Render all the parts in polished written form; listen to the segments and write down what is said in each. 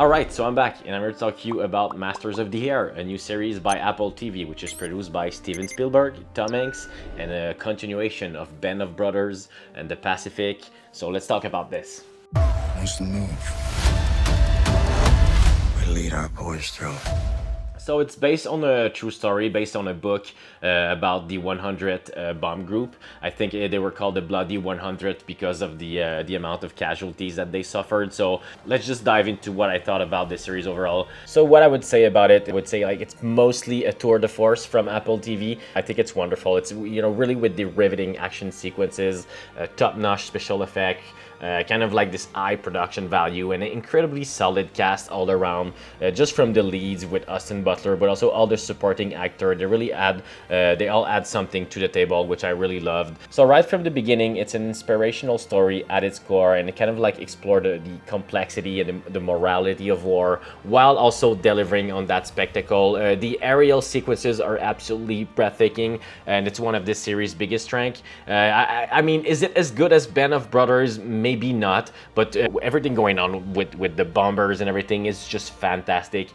Alright, so I'm back and I'm here to talk to you about Masters of the Air, a new series by Apple TV, which is produced by Steven Spielberg, Tom Hanks, and a continuation of Band of Brothers and The Pacific. So let's talk about this. What's the move? We lead our boys through. So it's based on a true story, based on a book about the 100th bomb group. I think they were called the Bloody 100th because of the amount of casualties that they suffered. So let's just dive into what I thought about this series overall. So what I would say about it, I would say like it's mostly a tour de force from Apple TV. I think it's wonderful. It's, you know, really with the riveting action sequences, top-notch special effect, kind of like this high production value and an incredibly solid cast all around, just from the leads with Austin Butler, but also all the supporting actor. They really add, they all add something to the table, which I really loved. So right from the beginning, it's an inspirational story at its core, and it kind of like explored the complexity and the morality of war, while also delivering on that spectacle. The aerial sequences are absolutely breathtaking, and it's one of this series' biggest strengths. I mean, is it as good as Band of Brothers? Maybe not, but everything going on with the bombers and everything is just fantastic.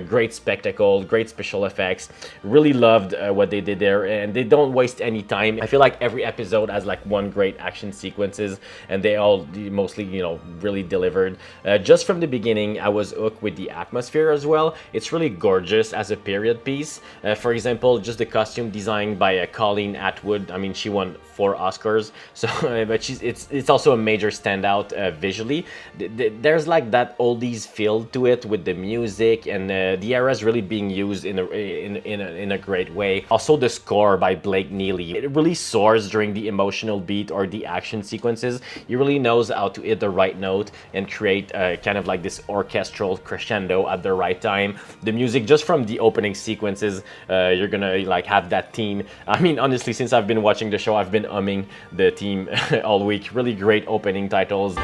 Great spectacle, great special effects. Really loved what they did there, and they don't waste any time. I feel like every episode has like one great action sequences, and they all mostly, you know, really delivered. Just from the beginning, I was hooked with the atmosphere as well. It's really gorgeous as a period piece. For example, just the costume design by Colleen Atwood. I mean, she won 4 Oscars, so but it's also a major standout visually. There's like that oldies feel to it with the music, and the era is really being used in a great way. Also, the score by Blake Neely, it really soars during the emotional beat or the action sequences. He really knows how to hit the right note and create kind of like this orchestral crescendo at the right time. The music, just from the opening sequences, you're gonna like have that theme. I mean, honestly, since I've been watching the show, I've been humming the theme all week. Really great opening titles.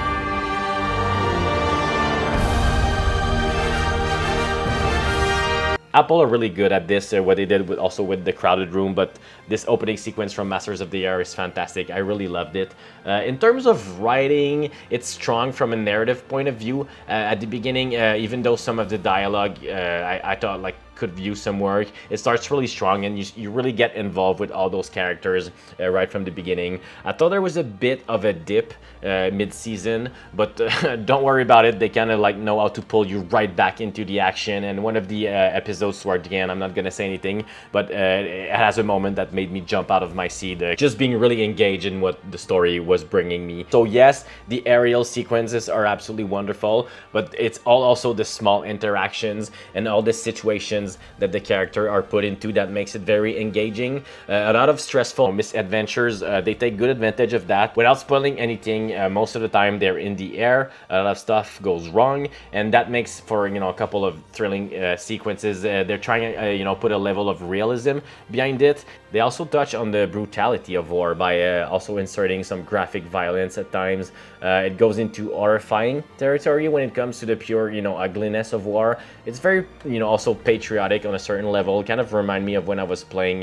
Apple are really good at this, what they did also with The Crowded Room, but this opening sequence from Masters of the Air is fantastic. I really loved it. In terms of writing, it's strong from a narrative point of view. At the beginning, even though some of the dialogue I thought like could use some work, it starts really strong, and you really get involved with all those characters right from the beginning. I thought there was a bit of a dip mid-season, but don't worry about it. They kind of like know how to pull you right back into the action, and one of the episodes toward the end, I'm not gonna say anything, but it has a moment that made me jump out of my seat, just being really engaged in what the story was bringing me. So yes, the aerial sequences are absolutely wonderful, but it's all also the small interactions and all the situations that the character are put into that makes it very engaging. A lot of stressful misadventures, they take good advantage of that. Without spoiling anything, most of the time they're in the air, a lot of stuff goes wrong, and that makes for, you know, a couple of thrilling sequences. They're trying to you know, put a level of realism behind it. They also touch on the brutality of war by also inserting some graphic violence at times. It goes into horrifying territory when it comes to the pure, you know, ugliness of war. It's very, you know, also patriotic on a certain level. Kind of remind me of when I was playing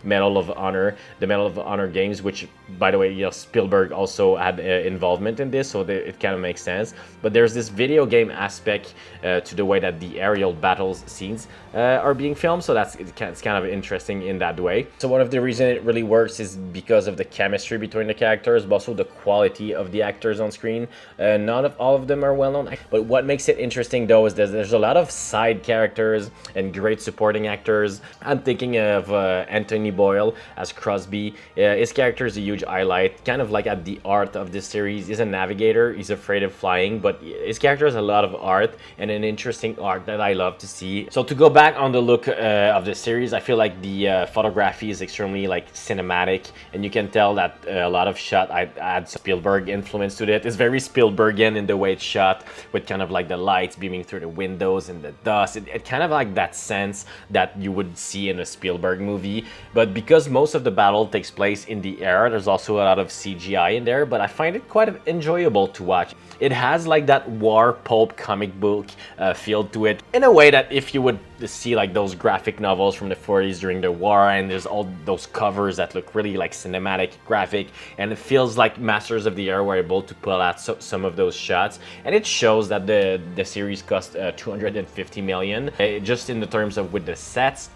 Medal of Honor, the Medal of Honor games, which, by the way, you know, Spielberg also had involvement in this, so it kind of makes sense. But there's this video game aspect to the way that the aerial battles scenes are being filmed, so it's kind of interesting in that way. So one of the reasons it really works is because of the chemistry between the characters, but also the quality of the actors on screen. Not all of them are well known, but what makes it interesting though is there's a lot of side characters and great supporting actors. I'm thinking of Anthony Boyle as Crosby. His character is a huge highlight, kind of like at the art of this series. He's a navigator, he's afraid of flying, but his character has a lot of art and an interesting art that I love to see. So to go back on the look of the series, I feel like the photography is extremely like cinematic, and you can tell that a lot of shot adds Spielberg influence to it. It's very Spielbergian in the way it's shot, with kind of like the lights beaming through the windows and the dust. It kind of like that sense that you would see in a Spielberg movie. But because most of the battle takes place in the air, there's also a lot of CGI in there, but I find it quite enjoyable to watch. It has like that war pulp comic book feel to it, in a way that if you would see like those graphic novels from the 40s during the war, and there's all those covers that look really like cinematic graphic, and it feels like Masters of the Air were able to pull out some of those shots, and it shows that the series cost 250 million, just in the terms of with the sets,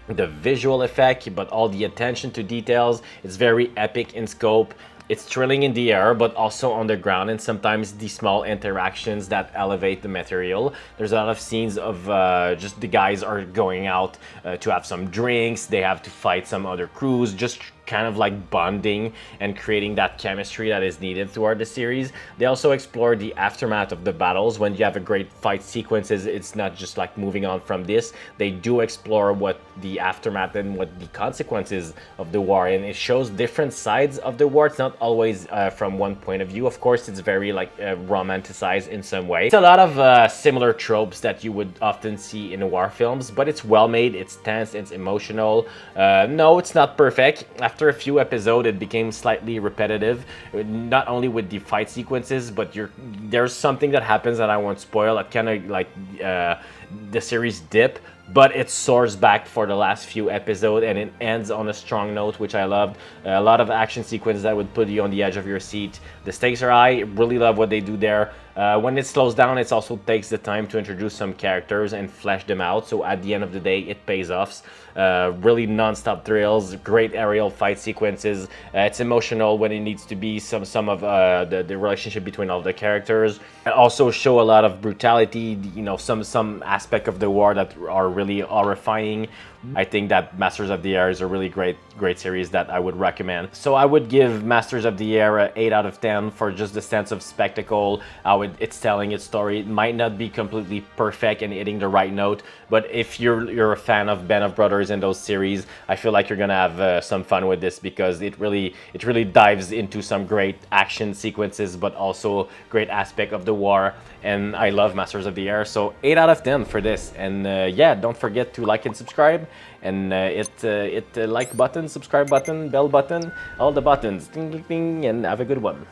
the visual effect, but all the attention to details. It's very epic in scope. It's thrilling in the air, but also on the ground, and sometimes the small interactions that elevate the material. There's a lot of scenes of just the guys are going out to have some drinks, they have to fight some other crews, just kind of like bonding and creating that chemistry that is needed throughout the series. They also explore the aftermath of the battles. When you have a great fight sequences, it's not just like moving on from this. They do explore what the aftermath and what the consequences of the war, and it shows different sides of the war. It's not always from one point of view. Of course, it's very like romanticized in some way. It's a lot of similar tropes that you would often see in war films, but it's well made, it's tense, it's emotional. No, it's not perfect. After a few episodes, it became slightly repetitive, not only with the fight sequences, but there's something that happens that I won't spoil, that kind of like the series dip, but it soars back for the last few episodes, and it ends on a strong note, which I loved. A lot of action sequences that would put you on the edge of your seat. The stakes are high. Really love what they do there. When it slows down, it also takes the time to introduce some characters and flesh them out, so at the end of the day, it pays off. Really non-stop thrills, great aerial fight sequences. It's emotional when it needs to be. Some of the relationship between all the characters. It also show a lot of brutality, you know, some aspect of the war that are really horrifying. I think that Masters of the Air is a really great series that I would recommend. So I would give Masters of the Air an 8 out of 10 for just the sense of spectacle, how it's telling its story. It might not be completely perfect and hitting the right note, but if you're a fan of Band of Brothers and those series, I feel like you're gonna have some fun with this, because it really dives into some great action sequences, but also great aspect of the war. And I love Masters of the Air, so 8 out of 10 for this. And yeah, don't forget to like and subscribe, and hit the like button, subscribe button, bell button, all the buttons, ding ding ding, and have a good one.